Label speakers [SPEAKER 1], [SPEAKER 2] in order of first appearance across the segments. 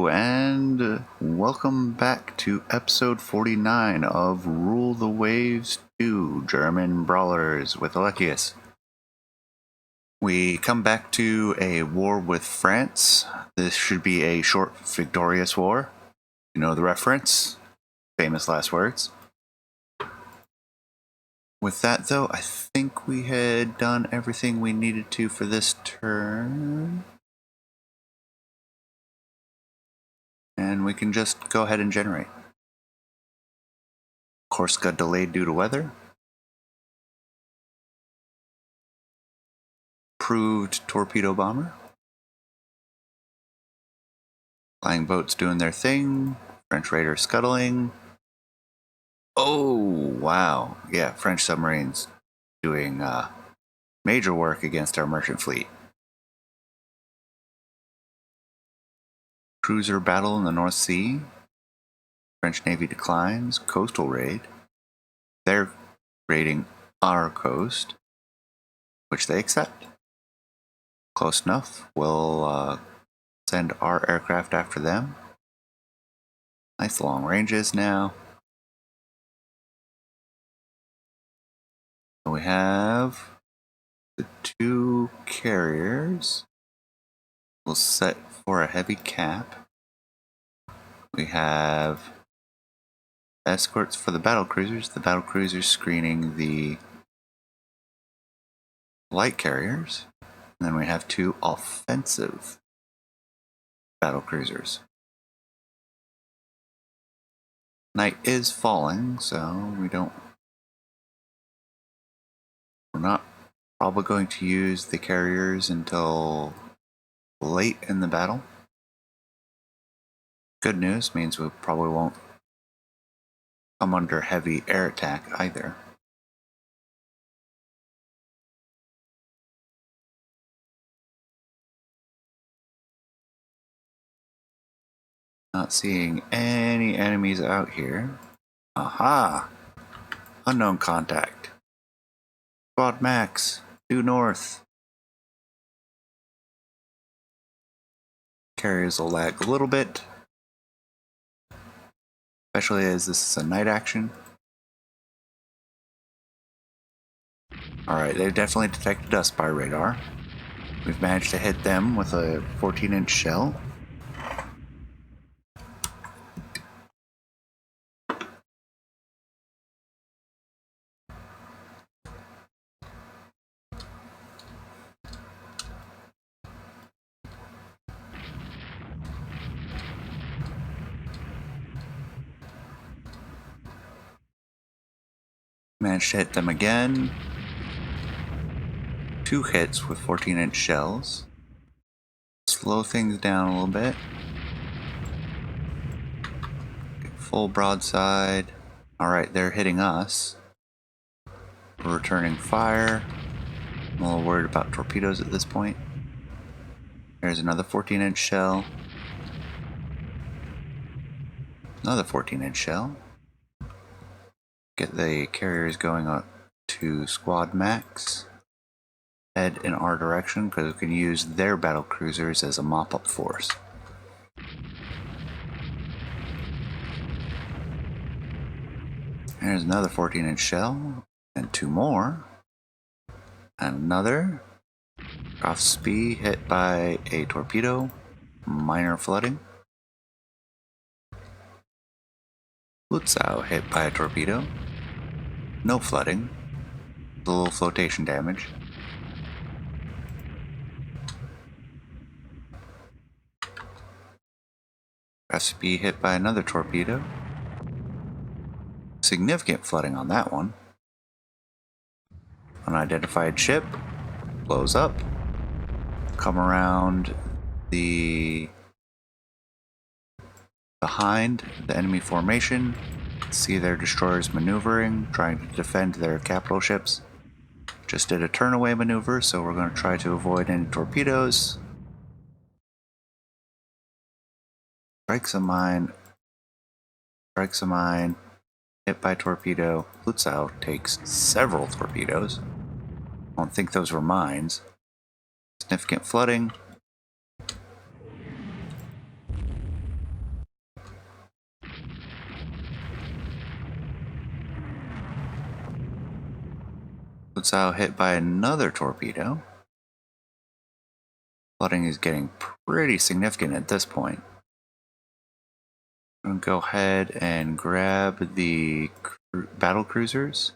[SPEAKER 1] Hello, and welcome back to episode 49 of Rule the Waves 2 German Brawlers with Alekius. We come back to a war with France. This should be a short, victorious war. You know the reference? Famous last words. With that, though, I think we had done everything we needed to for this turn. And we can just go ahead and generate. Corsica delayed due to weather. Approved torpedo bomber. Flying boats doing their thing. French raider scuttling. Oh, wow. Yeah, French submarines doing major work against our merchant fleet. Cruiser battle in the North Sea. French Navy declines. Coastal raid. They're raiding our coast, which they accept. Close enough. We'll send our aircraft after them. Nice long ranges now. We have the two carriers. We'll set for a heavy cap. We have escorts for the battlecruisers. The battlecruisers screening the light carriers. And then we have two offensive battlecruisers. Night is falling, so we're not probably going to use the carriers until late in the battle. Good news means we probably won't come under heavy air attack either. Not seeing any enemies out here. Aha! Unknown contact. Squad max, due north. Carriers will lag a little bit, especially as this is a night action. Alright, they've definitely detected us by radar. We've managed to hit them with a 14-inch shell. Managed to hit them again. 2 hits with 14-inch shells. Slow things down a little bit. Full broadside. Alright, they're hitting us. We're returning fire. I'm a little worried about torpedoes at this point. There's another 14-inch shell. Another 14-inch shell. Get the carriers going up to squad max. Head in our direction because we can use their battle cruisers as a mop-up force. There's another 14-inch shell, and 2 more. And another. Off speed, hit by a torpedo. Minor flooding. Lutzow hit by a torpedo. No flooding. A little flotation damage. SB hit by another torpedo. Significant flooding on that one. Unidentified ship blows up. Come around behind the enemy formation. See their destroyers maneuvering, trying to defend their capital ships. Just did a turnaway maneuver, so we're going to try to avoid any torpedoes. Strikes a mine. Strikes a mine. Hit by torpedo. Lutzow takes several torpedoes. I don't think those were mines. Significant flooding. Floatsail hit by another torpedo. Flooding is getting pretty significant at this point. I'm going to go ahead and grab the battle cruisers.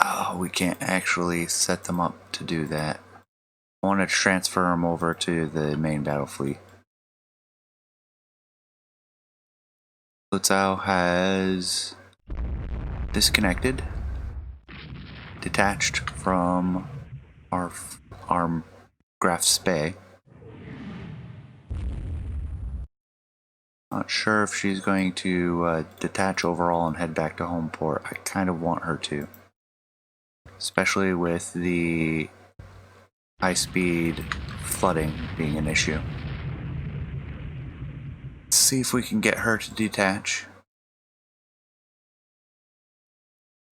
[SPEAKER 1] Oh, we can't actually set them up to do that. I want to transfer them over to the main battle fleet. Floatsail has disconnected, detached from our Graf Spee. Not sure if she's going to detach overall and head back to home port. I kind of want her to, especially with the high-speed flooding being an issue. Let's see if we can get her to detach.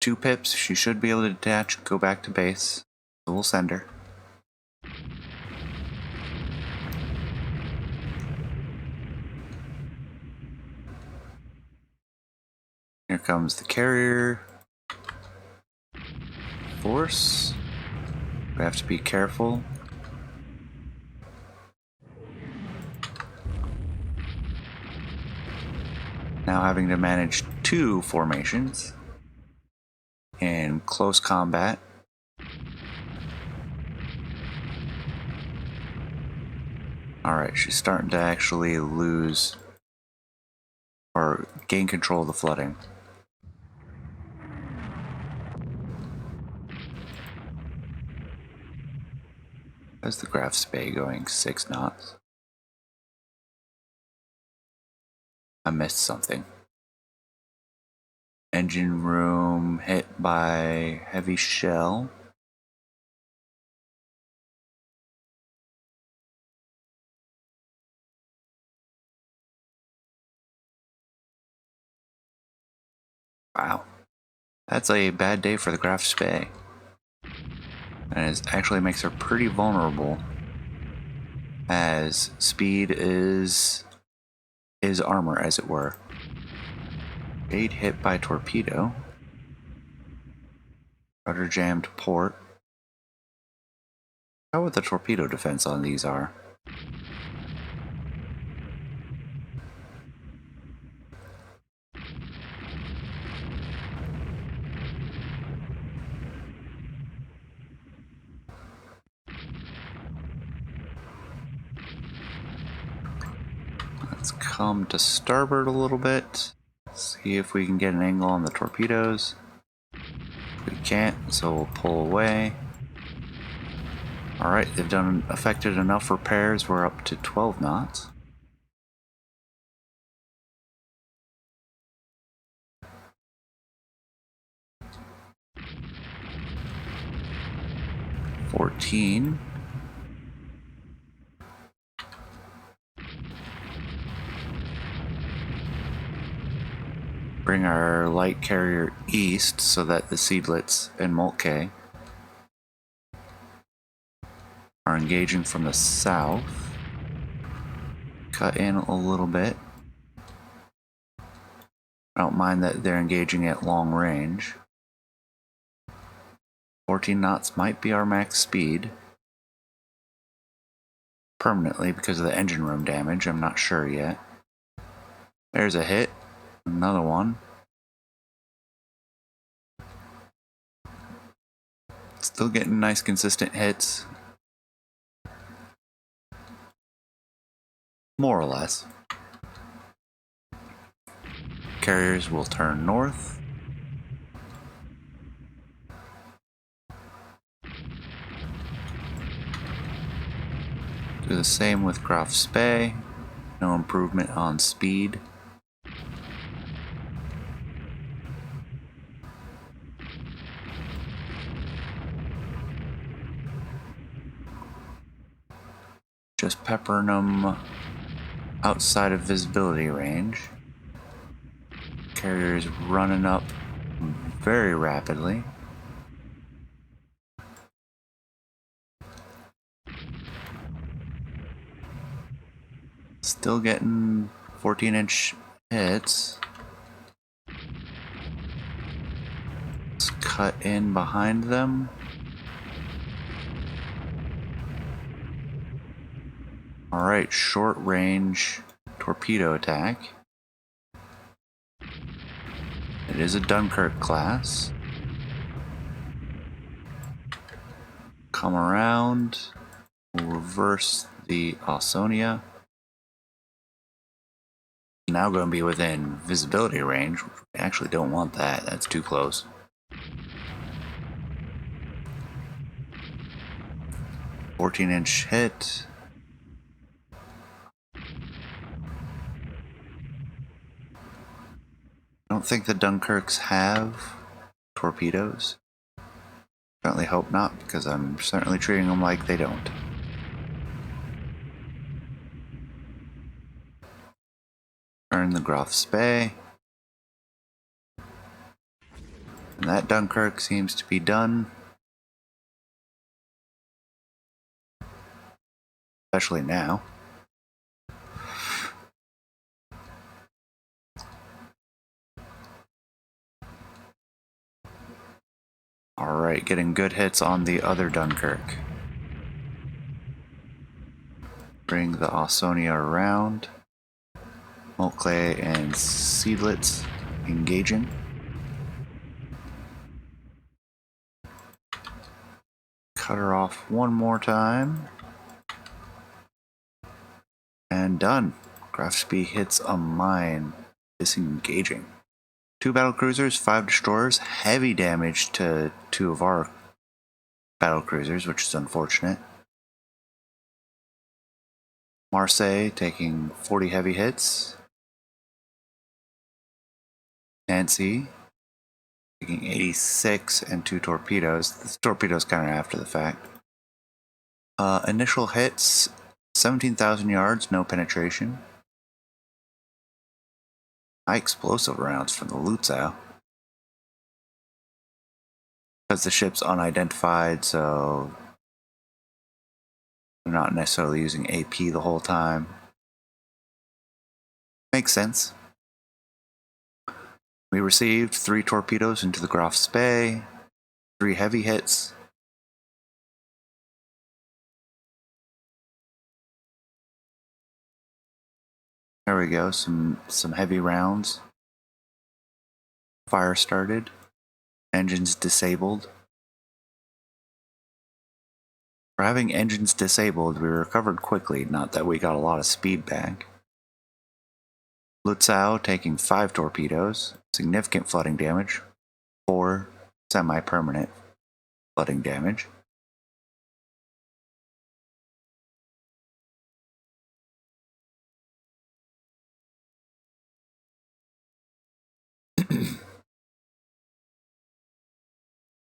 [SPEAKER 1] 2 pips, she should be able to detach, go back to base. So we'll send her. Here comes the carrier force. We have to be careful. Now having to manage 2 formations in close combat. Alright, she's starting to actually lose or gain control of the flooding. How's the Graf Spee going? 6 knots. I missed something. Engine room hit by heavy shell. Wow. That's a bad day for the Graf Spee. And it actually makes her pretty vulnerable, as speed is armor, as it were. Invade hit by torpedo. Rudder jammed port. How would the torpedo defense on these are? Let's come to starboard a little bit. See if we can get an angle on the torpedoes. We can't, so we'll pull away. Alright, they've done effected enough repairs. We're up to 12 knots. $14. Bring our light carrier east so that the Seedlets and Moltke are engaging from the south. Cut in a little bit. I don't mind that they're engaging at long range. 14 knots might be our max speed. Permanently because of the engine room damage, I'm not sure yet. There's a hit. Another one. Still getting nice consistent hits. More or less. Carriers will turn north. Do the same with Graf Spee. No improvement on speed. Just peppering them outside of visibility range. Carrier's running up very rapidly. Still getting 14-inch hits. Let's cut in behind them. Alright, short range torpedo attack. It is a Dunkirk class. Come around. We'll reverse the Ausonia. Now going to be within visibility range. I actually don't want that. That's too close. "14-inch hit. I don't think the Dunkirks have torpedoes. Certainly hope not, because I'm certainly treating them like they don't. Turn the Graf Spee. And that Dunkirk seems to be done. Especially now. Alright, getting good hits on the other Dunkirk. Bring the Ausonia around. Moltke and Seedlitz engaging. Cut her off one more time. And done. Graf Spee hits a mine. Disengaging. 2 battlecruisers, 5 destroyers. Heavy damage to 2 of our battlecruisers, which is unfortunate. Marseille taking 40 heavy hits. Nancy taking 86 and 2 torpedoes. This torpedo's kind of after the fact. Initial hits, 17,000 yards, no penetration. High explosive rounds from the Lutzow. Because the ship's unidentified, so they're not necessarily using AP the whole time. Makes sense. We received 3 torpedoes into the Graf Spee, 3 heavy hits. There we go, some heavy rounds. Fire started. Engines disabled. For having engines disabled, we recovered quickly, not that we got a lot of speed back. Lutzow taking 5 torpedoes, significant flooding damage, 4 semi-permanent flooding damage.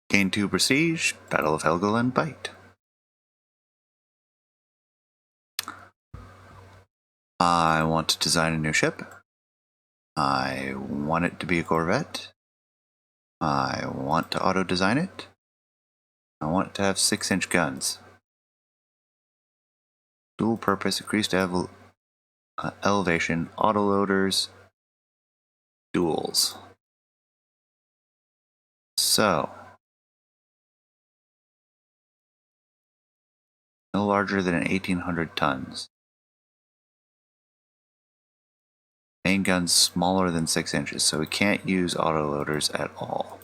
[SPEAKER 1] Gain 2 prestige, Battle of Helgoland Bight. I want to design a new ship. I want it to be a Corvette. I want to auto-design it. I want it to have 6-inch guns. Dual purpose, increased elevation, autoloaders, duals. So, no larger than 1,800 tons. Main gun's smaller than 6 inches, so we can't use autoloaders at all.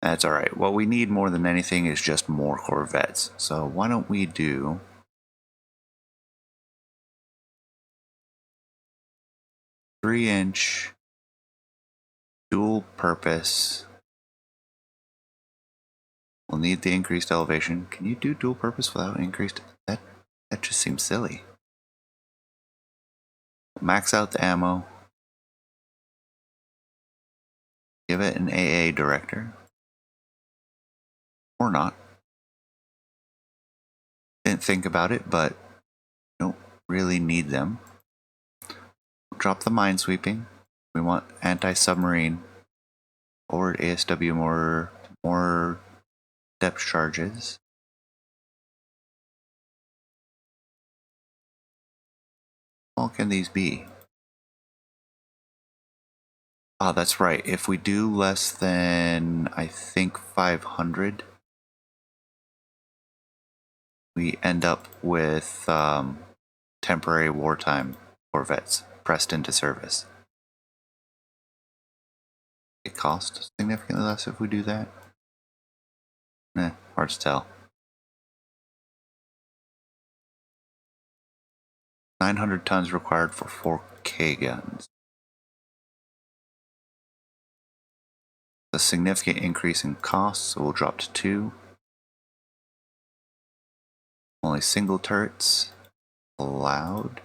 [SPEAKER 1] That's alright. What we need more than anything is just more Corvettes. So why don't we do... three-inch dual purpose. We'll need the increased elevation. Can you do dual purpose without increased? That just seems silly. Max out the ammo. Give it an AA director. Or not. Didn't think about it, but don't really need them. Drop the minesweeping. We want anti-submarine. Forward ASW more depth charges. How small can these be? Oh, that's right. If we do less than, I think, 500, we end up with temporary wartime corvettes pressed into service. It costs significantly less if we do that. Hard to tell. 900 tons required for 4K guns. A significant increase in costs, so we'll drop to 2. Only single turrets allowed.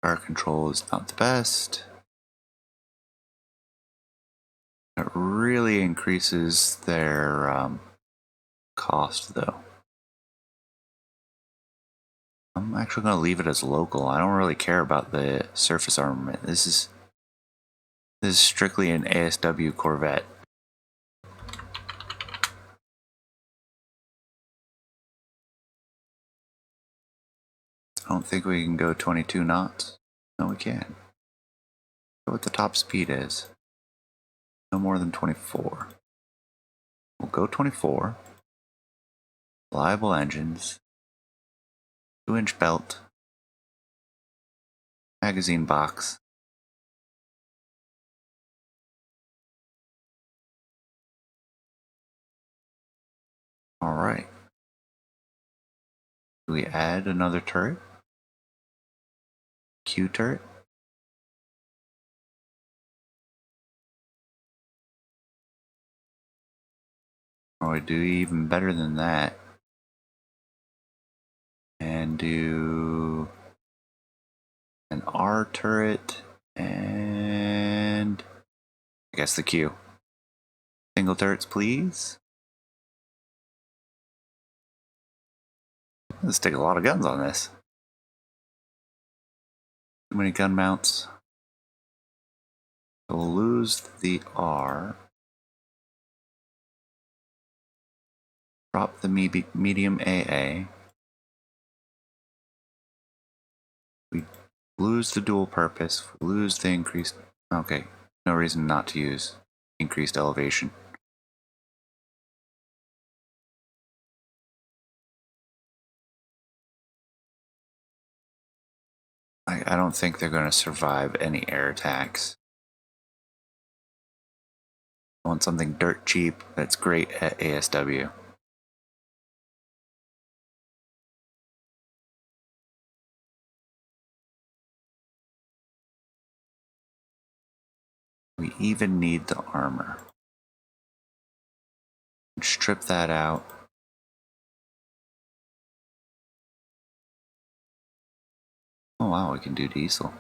[SPEAKER 1] Fire control is not the best. It really increases their cost, though. I'm actually going to leave it as local. I don't really care about the surface armament. This is strictly an ASW corvette. I don't think we can go 22 knots. No, we can. Look what the top speed is. No more than 24. We'll go 24. Reliable engines. 2-inch belt. Magazine box. Alright. Do we add another turret? Q turret? Or we do even better than that. And do an R turret and I guess the Q. Single turrets, please. Let's take a lot of guns on this. Too many gun mounts. So we'll lose the R. Drop the medium AA. We lose the dual purpose. We lose the increased... Okay, no reason not to use increased elevation. I don't think they're going to survive any air attacks. I want something dirt cheap that's great at ASW. We even need the armor. Strip that out. Oh wow, we can do diesel.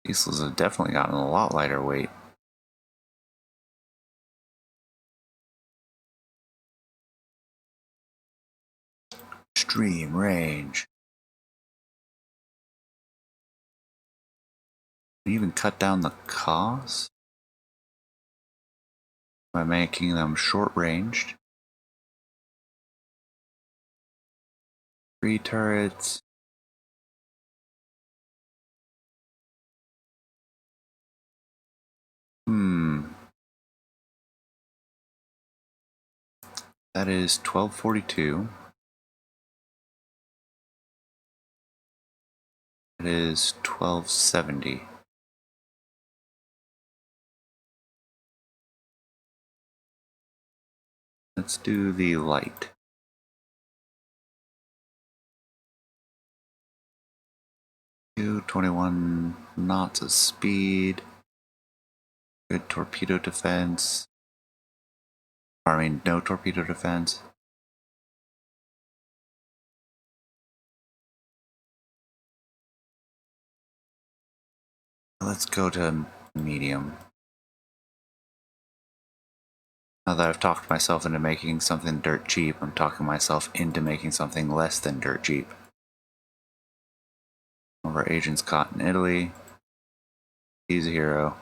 [SPEAKER 1] Diesels have definitely gotten a lot lighter weight. Extreme range. We even cut down the cost by making them short-ranged. 3 turrets. That is 1242. It is 1270. Let's do the light. 21 knots of speed. Good torpedo defense. I mean, no torpedo defense. Let's go to medium. Now that I've talked myself into making something dirt cheap, I'm talking myself into making something less than dirt cheap. One of our agents caught in Italy. He's a hero.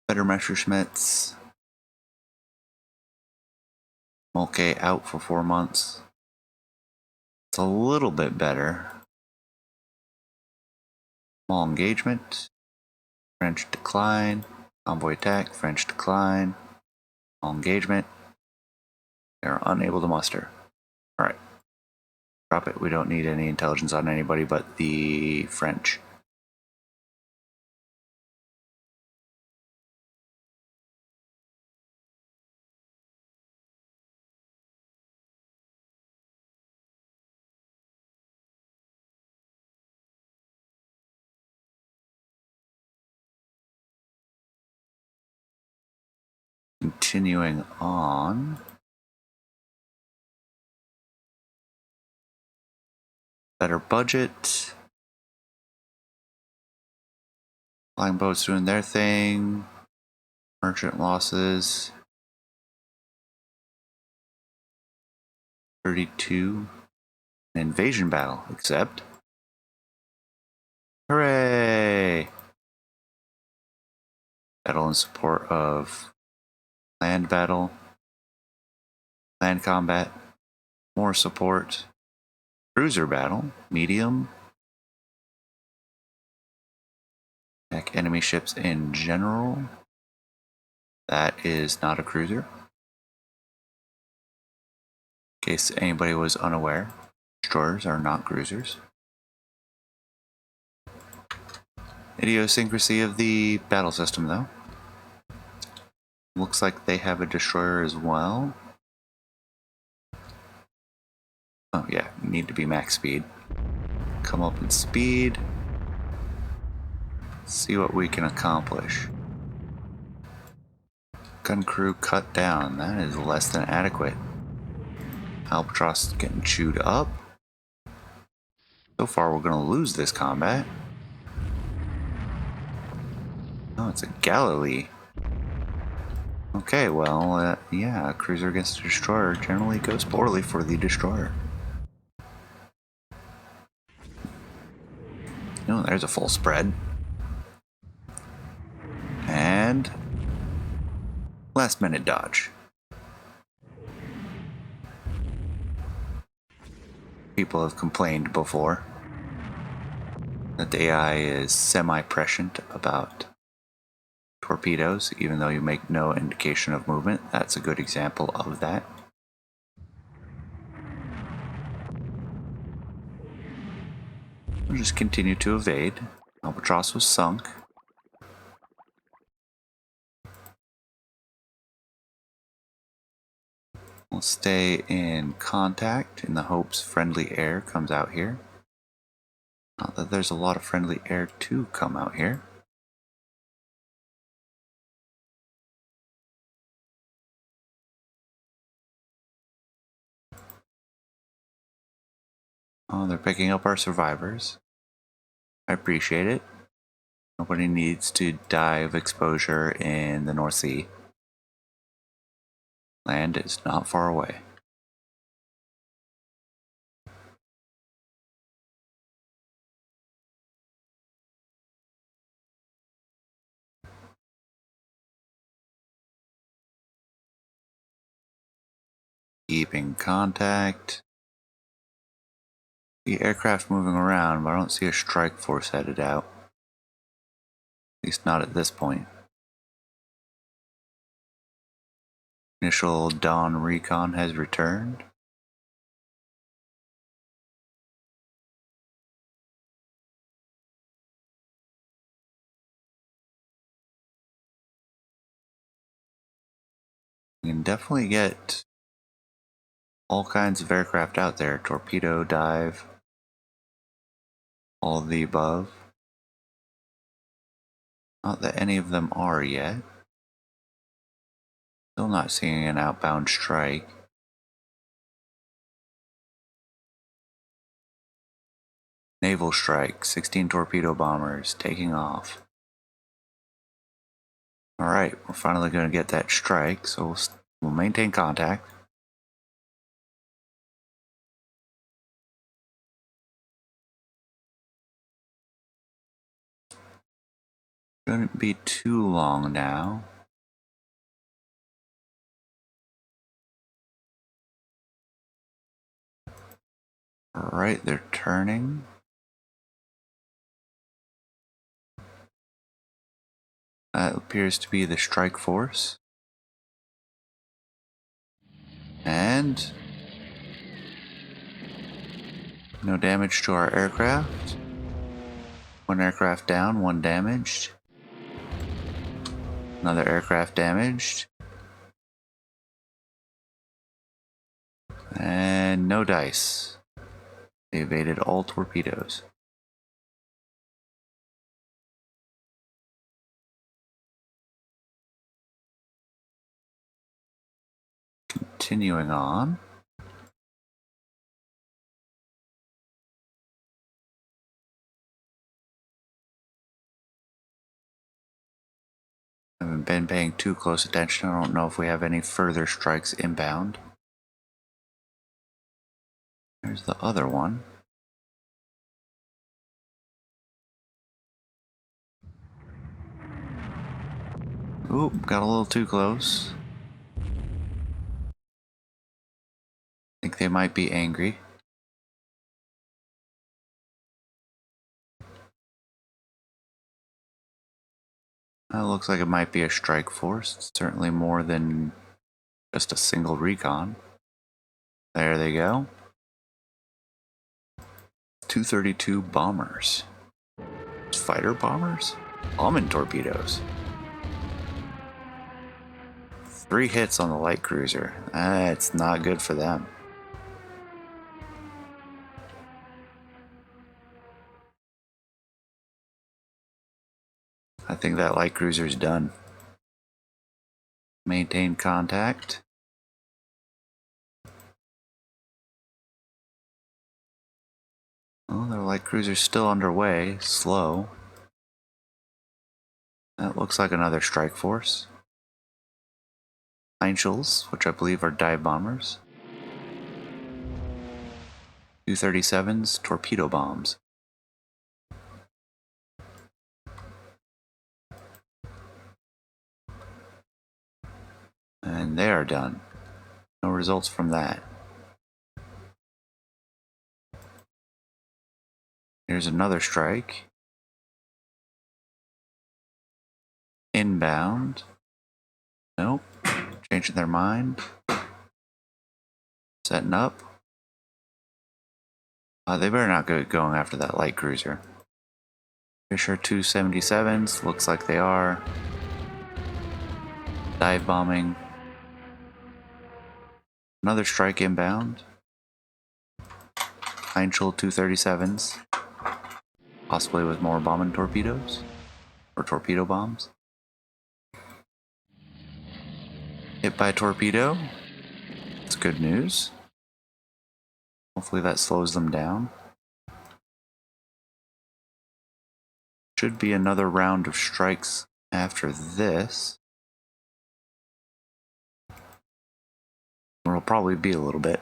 [SPEAKER 1] Better Messerschmitts. Okay, out for 4 months. It's a little bit better. Small engagement. French decline. Convoy attack. French decline. Small engagement. They're unable to muster. Alright. Drop it. We don't need any intelligence on anybody but the French. Continuing on. Better budget. Flying boats doing their thing. Merchant losses. 32. An invasion battle. Accept. Hooray! Battle in support of land battle. Land combat. More support. Cruiser battle. Medium. Attack enemy ships in general. That is not a cruiser. In case anybody was unaware, destroyers are not cruisers. Idiosyncrasy of the battle system, though. Looks like they have a destroyer as well. Oh yeah, need to be max speed. Come up in speed. See what we can accomplish. Gun crew cut down. That is less than adequate. Albatross is getting chewed up. So far we're going to lose this combat. Oh, it's a Galilee. Okay, well, yeah, a cruiser against a destroyer generally goes poorly for the destroyer. Oh, there's a full spread. And last minute dodge. People have complained before that the AI is semi-prescient about torpedoes, even though you make no indication of movement. That's a good example of that. We'll just continue to evade. Albatross was sunk. We'll stay in contact in the hopes friendly air comes out here. Not that there's a lot of friendly air to come out here. Oh, they're picking up our survivors. I appreciate it. Nobody needs to die of exposure in the North Sea. Land is not far away. Keeping contact. The aircraft moving around, but I don't see a strike force headed out. At least not at this point. Initial dawn recon has returned. You can definitely get all kinds of aircraft out there. Torpedo, dive, all of the above. Not that any of them are yet. Still not seeing an outbound strike. Naval strike, 16 torpedo bombers taking off. Alright, we're finally going to get that strike, so we'll maintain contact. Shouldn't be too long now. Alright, they're turning. That appears to be the strike force. And no damage to our aircraft. One aircraft down, one damaged. Another aircraft damaged. And no dice. They evaded all torpedoes. Continuing on. I haven't been paying too close attention. I don't know if we have any further strikes inbound. There's the other one. Oop, got a little too close. I think they might be angry. That looks like it might be a strike force. It's certainly more than just a single recon. There they go. 232 bombers. Fighter bombers? Bombing torpedoes. 3 hits on the light cruiser. That's not good for them. I think that light cruiser's done. Maintain contact. Well, their light cruiser's still underway, slow. That looks like another strike force. Angels, which I believe are dive bombers. 237s, torpedo bombs. And they are done. No results from that. Here's another strike. Inbound. Nope. Changing their mind. Setting up. They better not go going after that light cruiser. Fisher 277s. Looks like they are. Dive bombing. Another strike inbound. Angel 237s. Possibly with more bombing torpedoes. Or torpedo bombs. Hit by a torpedo. It's good news. Hopefully that slows them down. Should be another round of strikes after this. Or it'll probably be a little bit.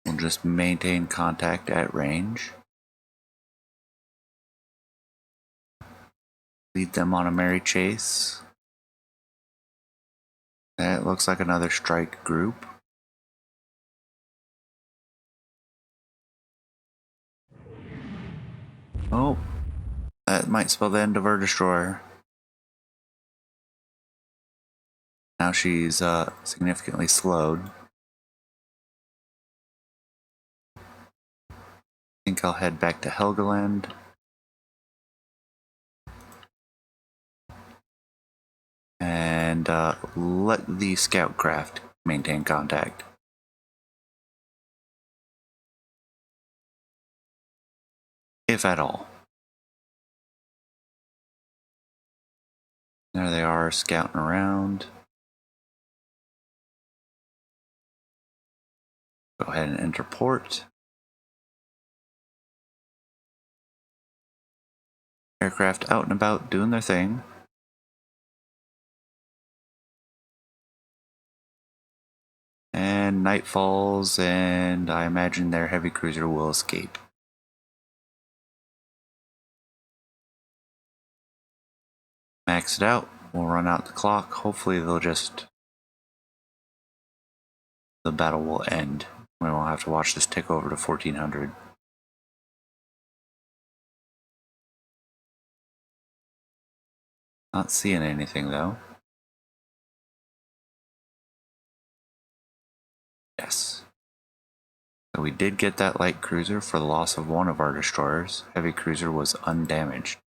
[SPEAKER 1] We'll just maintain contact at range. Lead them on a merry chase. That looks like another strike group. Oh, that might spell the end of our destroyer. Now she's significantly slowed. I think I'll head back to Helgoland. And let the scout craft maintain contact. If at all. There they are, scouting around. Go ahead and enter port. Aircraft out and about doing their thing. And night falls, and I imagine their heavy cruiser will escape. Max it out. We'll run out the clock. Hopefully they'll just the battle will end. We won't have to watch this tick over to 1400. Not seeing anything though. Yes. So we did get that light cruiser for the loss of one of our destroyers. Heavy cruiser was undamaged.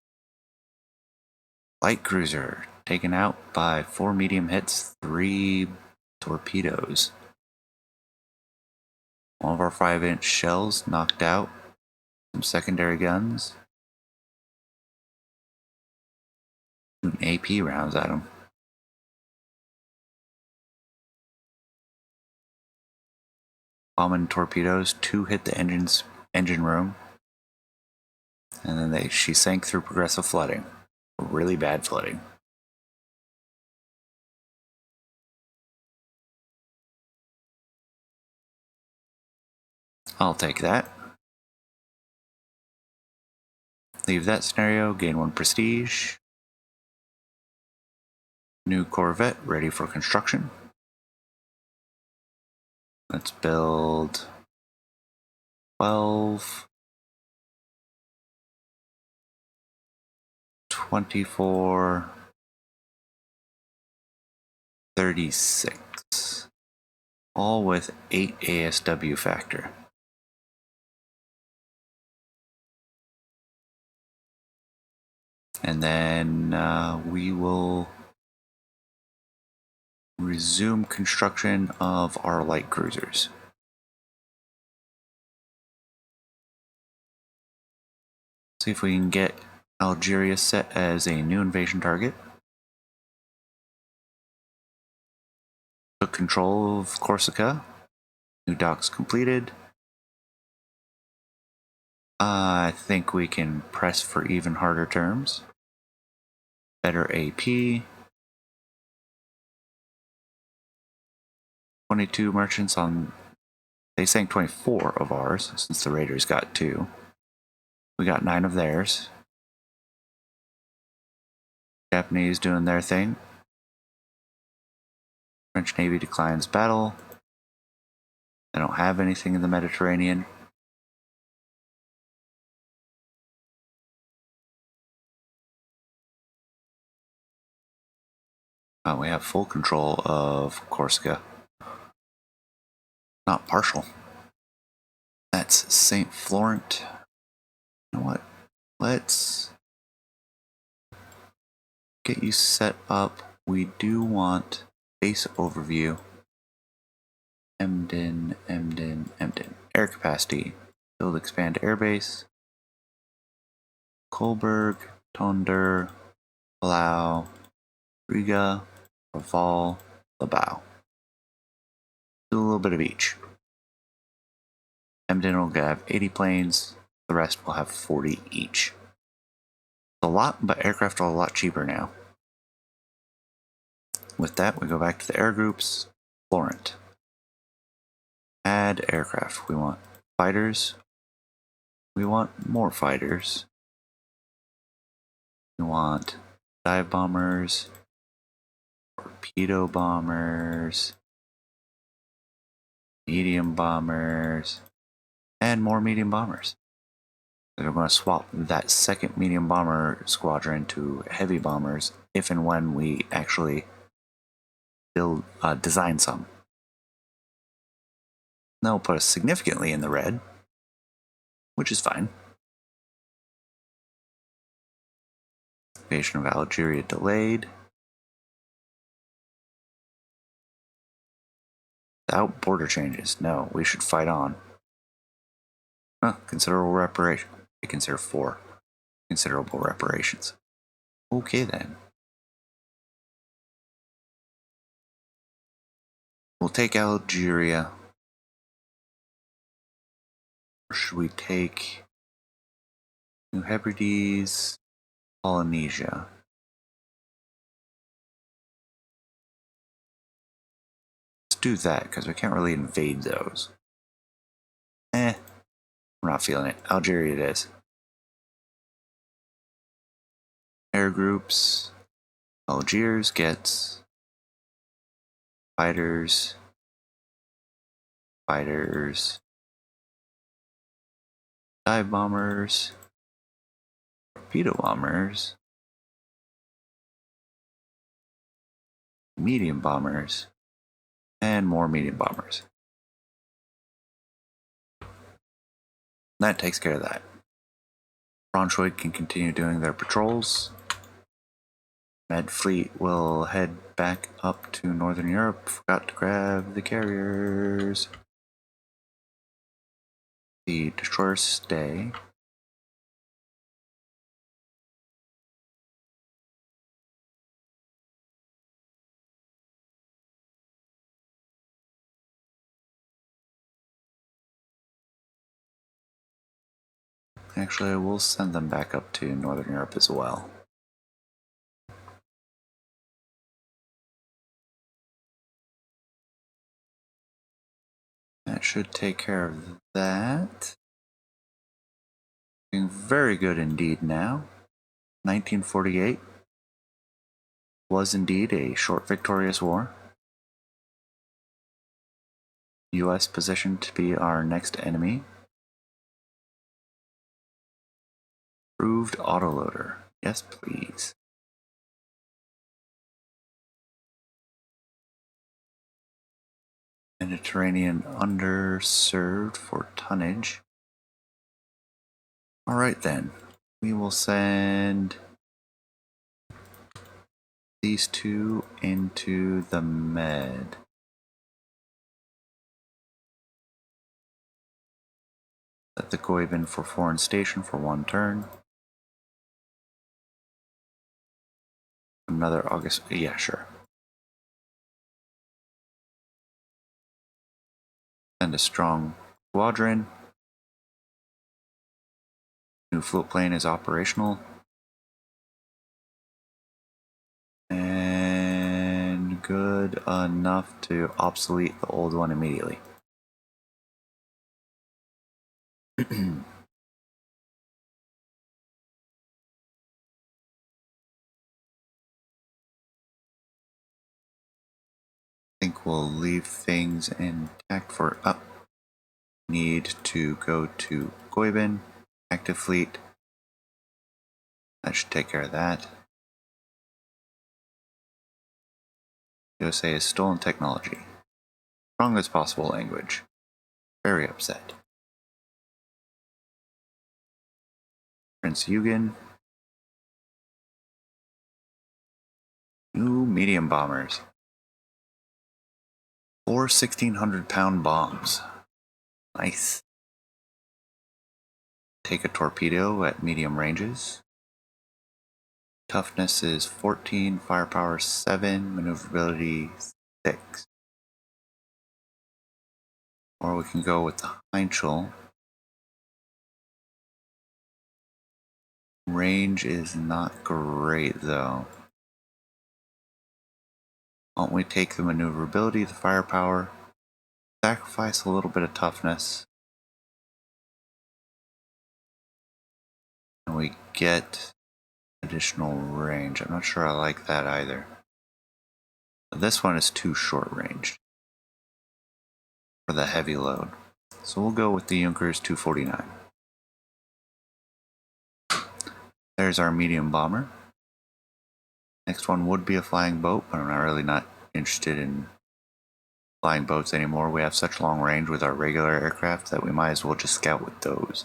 [SPEAKER 1] Light cruiser taken out by 4 medium hits, 3 torpedoes. One of our 5-inch shells knocked out. Some secondary guns. Shooting AP rounds at them. Bombing torpedoes, 2 hit the engine room. And then she sank through progressive flooding. Really bad flooding. I'll take that. Leave that scenario, gain 1 prestige. New corvette ready for construction. Let's build 12, 24, 36. All with 8 ASW factor. And then we will resume construction of our light cruisers. See if we can get Algeria set as a new invasion target. Took control of Corsica. New docks completed. I think we can press for even harder terms. Better AP. 22 merchants on... They sank 24 of ours, since the raiders got 2. We got 9 of theirs. Japanese doing their thing. French Navy declines battle. They don't have anything in the Mediterranean. We have full control of Corsica. Not partial. That's St. Florent. You know what? Let's get you set up. We do want base overview. Emden. Air capacity. Build, expand airbase. Kolberg, Tonder, Palau, Riga, Raval, Labao. Do a little bit of each. Emden will have 80 planes. The rest will have 40 each. It's a lot, but aircraft are a lot cheaper now. With that, we go back to the air groups. Florent. Add aircraft. We want fighters. We want more fighters. We want dive bombers, torpedo bombers, medium bombers, and more medium bombers. We're going to swap that second medium bomber squadron to heavy bombers if and when we actually design some. That'll put us significantly in the red, which is fine. Invasion of Algeria delayed. Without border changes, no, we should fight on. Considerable reparation. I consider 4 considerable reparations. Okay then. We'll take Algeria. Or should we take New Hebrides, Polynesia? Let's do that, because we can't really invade those. We're not feeling it. Algeria it is. Air groups. Algiers gets fighters. fighters, dive bombers, torpedo bombers, medium bombers, and more medium bombers. That takes care of that. Braunschweig can continue doing their patrols. Med Fleet will head back up to Northern Europe. Forgot to grab the carriers. The destroyers stay. Actually, I will send them back up to Northern Europe as well. That should take care of that. Doing very good indeed now. 1948 was indeed a short victorious war. US positioned to be our next enemy. Approved autoloader. Yes, please. Mediterranean underserved for tonnage. Alright then. We will send these two into the Med. Set the Goiben for foreign station for one turn. Another August. Yeah, sure. Send a strong squadron. New float plane is operational. And good enough to obsolete the old one immediately. I think we'll leave things intact for up. Need to go to Goiben, active fleet. That should take care of that. USA has stolen technology. Strongest possible language. Very upset. Prince Eugen. New medium bombers. 4 1,600-pound bombs. Nice. Take a torpedo at medium ranges. Toughness is 14, firepower 7, maneuverability 6. Or we can go with the Heinkel. Range is not great though. Why don't we take the maneuverability, the firepower, sacrifice a little bit of toughness, and we get additional range. I'm not sure I like that either. This one is too short ranged for the heavy load. So we'll go with the Junkers 249. There's our medium bomber. Next one would be a flying boat, but I'm not interested in flying boats anymore. We have such long range with our regular aircraft that we might as well just scout with those.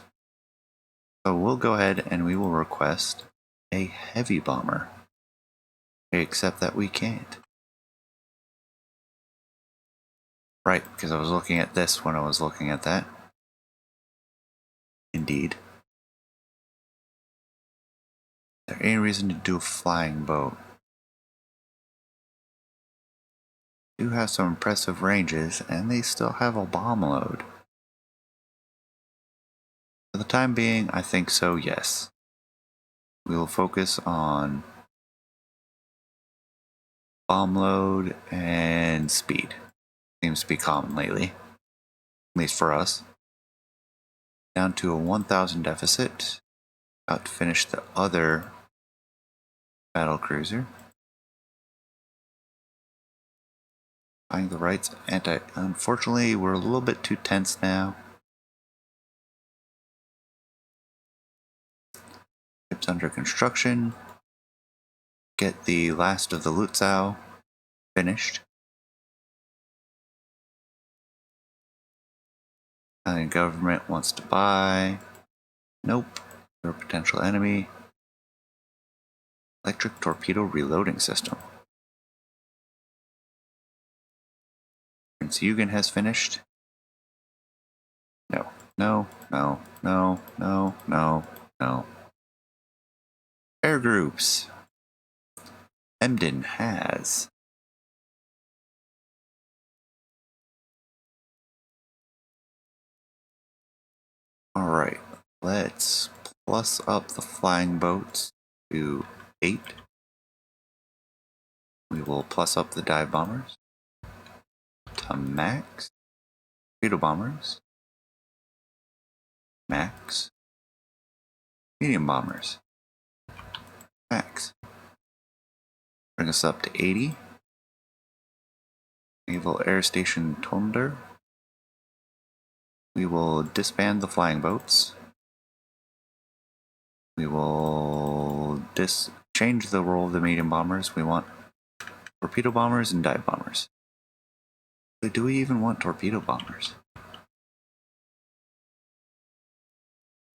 [SPEAKER 1] So we'll go ahead and we will request a heavy bomber. Except that we can't. Right, because I was looking at this when I was looking at that. Indeed. Is there any reason to do a flying boat? They do have some impressive ranges, and they still have a bomb load. For the time being, I think so, yes. We will focus on bomb load and speed. Seems to be common lately, at least for us. Down to a 1,000 deficit. About to finish the other battlecruiser. Buying the rights unfortunately, we're a little bit too tense now. Ships under construction. Get the last of the Lutzow finished. Italian government wants to buy. Nope. You're a potential enemy. Electric torpedo reloading system. Prince Eugen has finished. No, no, no, no, no, no, no. Air groups. Emden has. Alright, let's plus up the flying boats to 8. We will plus up the dive bombers to max. Torpedo bombers. Max. Medium bombers. Max. Bring us up to 80. Naval Air Station Tonder. We will disband the flying boats. We will change the role of the medium bombers. We want torpedo bombers and dive bombers. But do we even want torpedo bombers?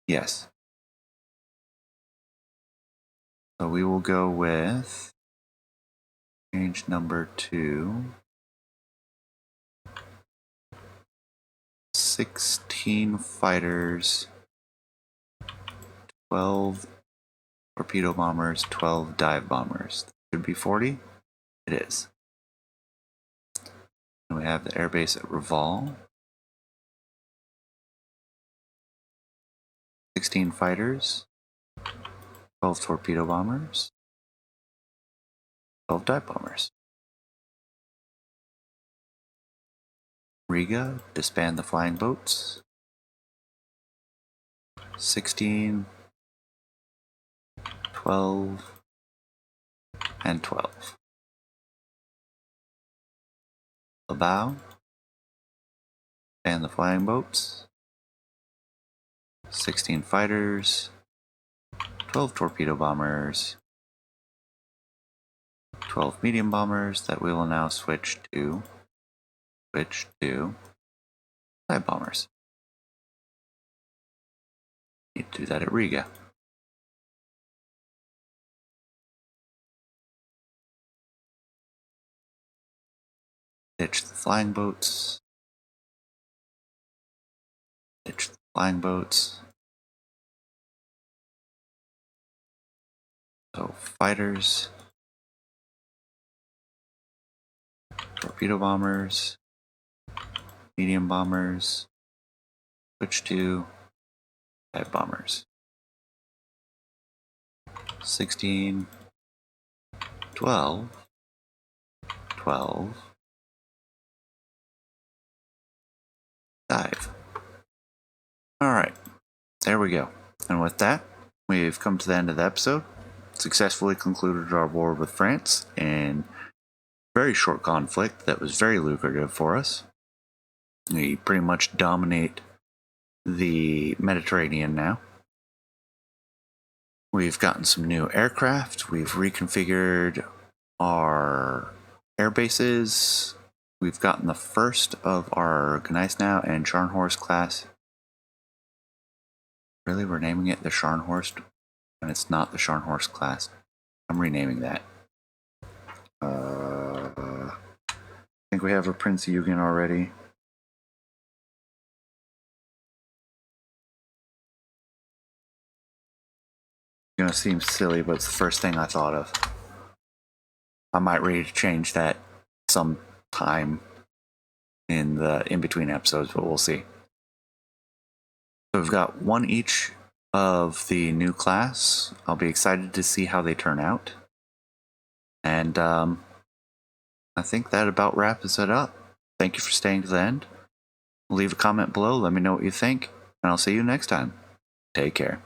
[SPEAKER 1] Yes. So we will go with change number 2. 16 fighters, 12 torpedo bombers, 12 dive bombers. Should be 40? It is. And we have the airbase at Reval. 16 fighters, 12 torpedo bombers, 12 dive bombers. Riga, disband the flying boats. 16, 12, and 12. Labao, disband the flying boats. 16 fighters, 12 torpedo bombers, 12 medium bombers that we will now switch to dive bombers. Need to do that at Riga. Ditch the flying boats. Ditch the flying boats. So fighters, torpedo bombers, medium bombers, switch to dive bombers. 16, 12, 12, dive. Alright, there we go. And with that, we've come to the end of the episode. Successfully concluded our war with France in very short conflict that was very lucrative for us. We pretty much dominate the Mediterranean now. We've gotten some new aircraft. We've reconfigured our air bases. We've gotten the first of our Gneisenau and Scharnhorst class. Really, we're naming it the Scharnhorst when it's not the Scharnhorst class. I'm renaming that. I think we have a Prince Eugen already. It's gonna seem silly, but it's the first thing I thought of. I might ready to change that sometime in the in-between episodes, but we'll see. So we've got one each of the new class. I'll be excited to see how they turn out. And I think that about wraps it up. Thank you for staying to the end. Leave a comment below, let me know what you think, and I'll see you next time. Take care.